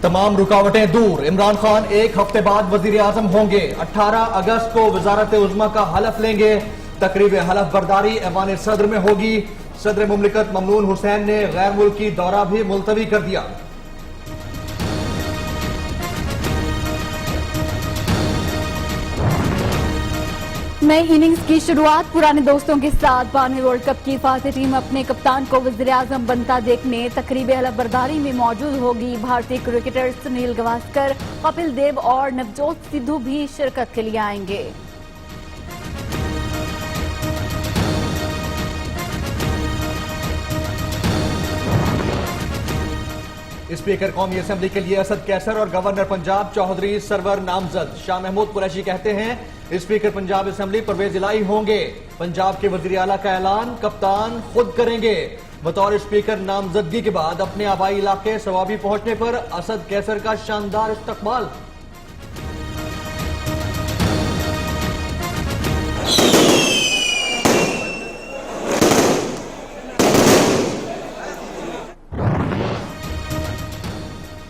तमाम रुकावटें दूर, इमरान खान एक हफ्ते बाद वजीर आजम होंगे। 18 अगस्त को वजारत उज़्मा का हलफ लेंगे। तकरीब हलफ बर्दारी ऐवान सदर में होगी। सदर मुमलिकत ममनून हुसैन ने गैर मुल्की दौरा भी मुलतवी कर दिया। नई इनिंग्स की शुरुआत पुराने दोस्तों के साथ 92वें वर्ल्ड कप की हिफाजती टीम अपने कप्तान को वज़ीर आज़म बनता देखने तकरीब हलफ बर्दारी में मौजूद होगी। भारतीय क्रिकेटर सुनील गावस्कर, कपिल देव और नवजोत सिद्धू भी शिरकत के लिए आएंगे। स्पीकर कौमी असेंबली के लिए असद कैसर और गवर्नर पंजाब चौधरी सरवर नामजद। शाह महमूद कुरैशी कहते हैं स्पीकर पंजाब असेंबली परवेज इलाही होंगे। पंजाब के वजीर आला का ऐलान कप्तान खुद करेंगे। बतौर स्पीकर नामजदगी के बाद अपने आबाई इलाके सवाबी पहुंचने पर असद कैसर का शानदार इस्तकबाल।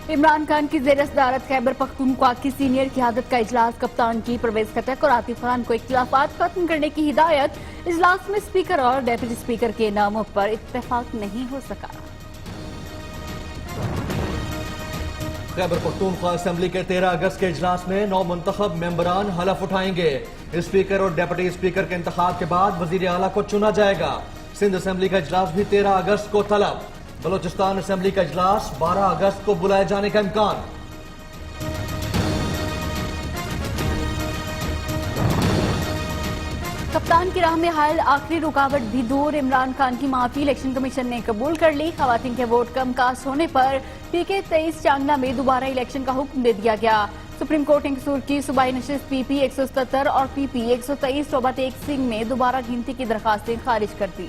इमरान खान की ज़ेर सदारत खैबर पख्तूनख्वा की सीनियर क़यादत का इजलास। कप्तान की परवेज खटक और आतिफ खान को इख्तिलाफात खत्म करने की हिदायत। इजलास में स्पीकर और डेप्यूटी स्पीकर के नामों पर इत्तेफाक नहीं हो सका। खैबर पख्तूनख्वा असेंबली के 13 अगस्त के इजलास में 9 मुंतखब मेंबरान हलफ उठाएंगे। स्पीकर और डेप्यूटी स्पीकर के इंतखाब के बाद वजीर आला को चुना जाएगा। सिंध असेंबली का इजलास भी 13 अगस्त को तलब। बलोचिस्तान असेंबली का इजलास 12 अगस्त को बुलाए जाने का इम्कान। कप्तान की राह में हायल आखिरी रुकावट भी दूर। इमरान खान की माफी इलेक्शन कमीशन ने कबूल कर ली। खवातीन के वोट कम कास्ट होने पर पीके 23 चांगला में दोबारा इलेक्शन का हुक्म दे दिया गया। सुप्रीम कोर्ट ने कसूर की सूबाई नशिस्त PP 177 और PP 123 शोबा तेग सिंह में दोबारा गिनती की दरखास्तें खारिज कर दी।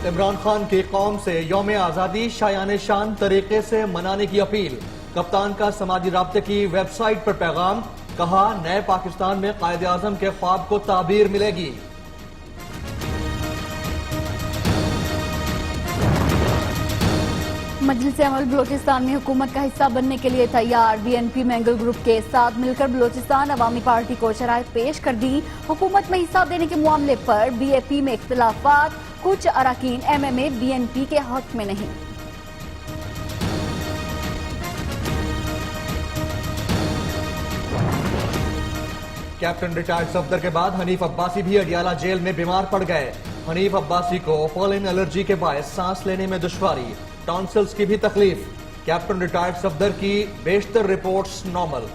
इमरान खान की कौम से यौम आज़ादी शायान शान तरीके से मनाने की अपील। कप्तान का समाजी राब्ते की वेबसाइट पर पैगाम। कहा नए पाकिस्तान में कायद आज़म के ख्वाब को ताबीर मिलेगी। मजलिस अमल बलोचिस्तान में हुकूमत का हिस्सा बनने के लिए तैयार। BNP मैंगल ग्रुप के साथ मिलकर बलोचिस्तान अवामी पार्टी को शराइत पेश कर दी। हुकूमत में हिस्सा देने के मामले पर BAP में इख्तिलाफात। कुछ अरकान MMA BNP के हक में नहीं। कैप्टन रिटायर्ड सफदर के बाद हनीफ अब्बासी भी अडियाला जेल में बीमार पड़ गए। हनीफ अब्बासी को पोलन एलर्जी के बायस सांस लेने में दुश्वारी, टॉन्सिल्स की भी तकलीफ। कैप्टन रिटायर्ड सफदर की बेशतर रिपोर्ट्स नॉर्मल।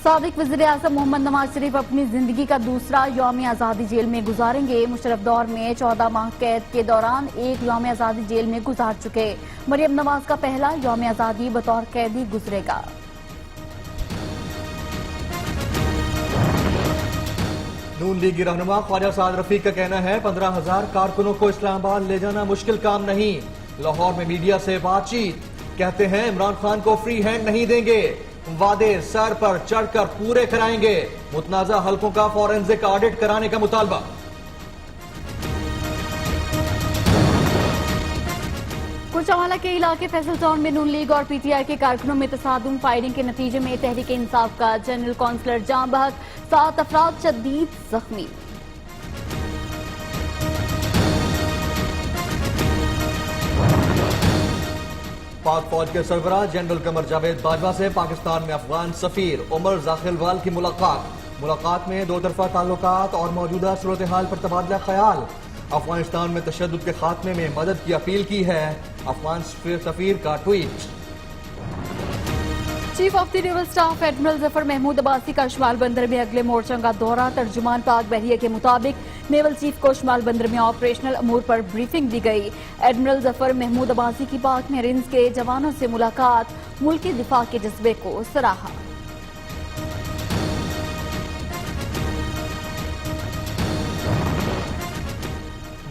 साबिक वज़ीर आज़म मोहम्मद नवाज शरीफ अपनी जिंदगी का दूसरा यौम आज़ादी जेल में गुजारेंगे। मुशर्रफ दौर में 14 माह कैद के दौरान एक यौम आज़ादी जेल में गुजार चुके मरियम नवाज का पहला यौम आज़ादी बतौर कैदी गुजरेगा। नून लीग रहनुमा ख्वाजा साद रफीक का कहना है 15,000 कारकुनों को इस्लामाबाद ले जाना मुश्किल काम नहीं। लाहौर में मीडिया से बातचीत। कहते हैं इमरान खान को फ्री हैंड नहीं देंगे। वादे सर पर चढ़कर पूरे कराएंगे। मुतनाज़ा हल्कों का फॉरेंसिक ऑडिट कराने का मुतालबा। कुचावाला के इलाके फैसल टाउन में नून लीग और PTI के कारकुनों में तसादुम। फायरिंग के नतीजे में तहरीक इंसाफ का जनरल काउंसलर जाम बहक, 7 अफराद शदीद जख्मी। पाक फौज के सरबराह जनरल कमर जावेद बाजवा से पाकिस्तान में अफगान सफीर उमर जाखिलवाल की मुलाकात में दो तरफा ताल्लुकात और मौजूदा सूरत हाल पर तबादला ख्याल। अफगानिस्तान में तशद्दुद के खात्मे में मदद की अपील की है। अफगान सफीर का tweet. Chief of the naval staff admiral Zafar Mahmood Abbasi का शुमाल बंदर में अगले मोर्चा का दौरा। तर्जुमान पाक बहरिया के मुताबिक नेवल चीफ को शुमाल बंदर में ऑपरेशनल अमूर पर ब्रीफिंग दी गई। एडमिरल जफर महमूद अब्बासी की पाक मेरीन्स के जवानों से मुलाकात, मुल्की दिफा के जज्बे को सराहा।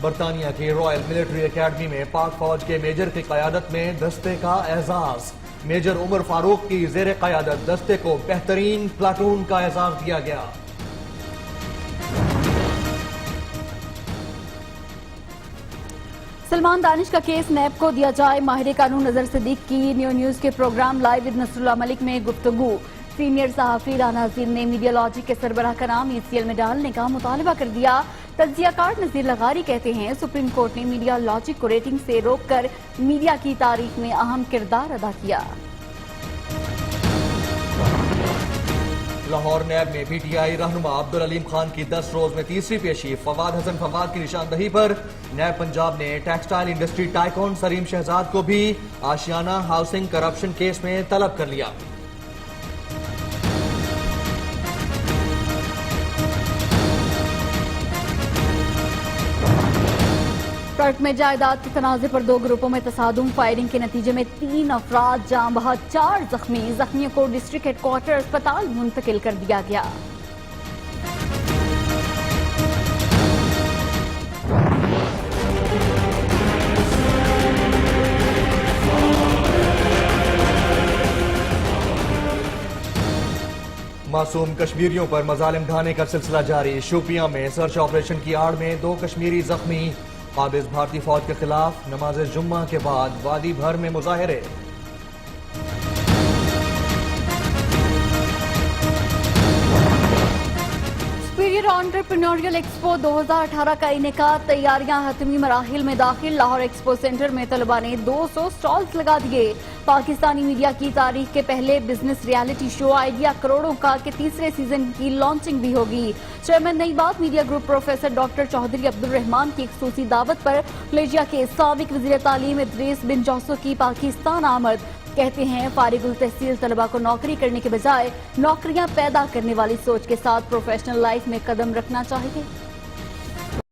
बरतानिया की रॉयल मिलिट्री एकेडमी में पाक फौज के मेजर की क़यादत में दस्ते का एजाज। मेजर उमर फारूक की जेर क़यादत दस्ते को बेहतरीन प्लाटून का एजाज दिया गया। सलमान दानिश का केस नैब को दिया जाए, माहिर कानून नजर सिद्दीक की न्यू न्यूज के program live with Nasrullah Malik में गुफ्तगू। सीनियर सहाफी राना नजीर ने मीडिया लॉजिक के सरबराह का नाम ECL में डालने का मुतालबा कर दिया। तज्जियाकार नजीर लगारी कहते हैं सुप्रीम कोर्ट ने मीडिया लॉजिक को रेटिंग से रोककर मीडिया की तारीख में अहम किरदार अदा किया। लाहौर नैब में PTI रहनुमा अब्दुल अलीम खान की 10 रोज में तीसरी पेशी। फवाद हसन फवाद की निशानदही पर नैब पंजाब ने textile industry tycoon Salim Shahzad को भी आशियाना हाउसिंग करप्शन केस में तलब कर लिया। ट्रक में जायदाद के तनाजे पर 2 ग्रुपों में तसादुम, फायरिंग के नतीजे में 3 अफराद जाँ बहक, 4 जख्मी। जख्मियों को डिस्ट्रिक्ट हेडक्वार्टर अस्पताल मुंतकिल कर दिया गया। मासूम कश्मीरियों पर मजालिम ढाने का सिलसिला जारी। शोपियां में सर्च ऑपरेशन की आड़ में 2 कश्मीरी जख्मी। काबिज भारतीय फौज के खिलाफ नमाज जुम्मा के बाद वादी भर में मुजाहिरे। सुपीरियर एंटरप्रेन्योरियल एक्सपो 2018 का इनेकाद, तैयारियां हतमी मराहिल में दाखिल। लाहौर एक्सपो सेंटर में तलबा ने 200 स्टॉल्स लगा दिए। पाकिस्तानी मीडिया की तारीख के पहले बिजनेस रियलिटी शो आइडिया करोड़ों का के 3रे सीजन की लॉन्चिंग भी होगी। Chairman Nai Baat media group professor doctor Chaudhry Abdul Rehman की खुसूसी दावत पर मलेशिया के साबिक वजीर तालीम इद्रीस बिन जोसो की पाकिस्तान आमद। कहते हैं फारिगुल तहसील तलबा को नौकरी करने के बजाय नौकरियां पैदा करने वाली सोच के साथ प्रोफेशनल लाइफ में कदम रखना चाहिए।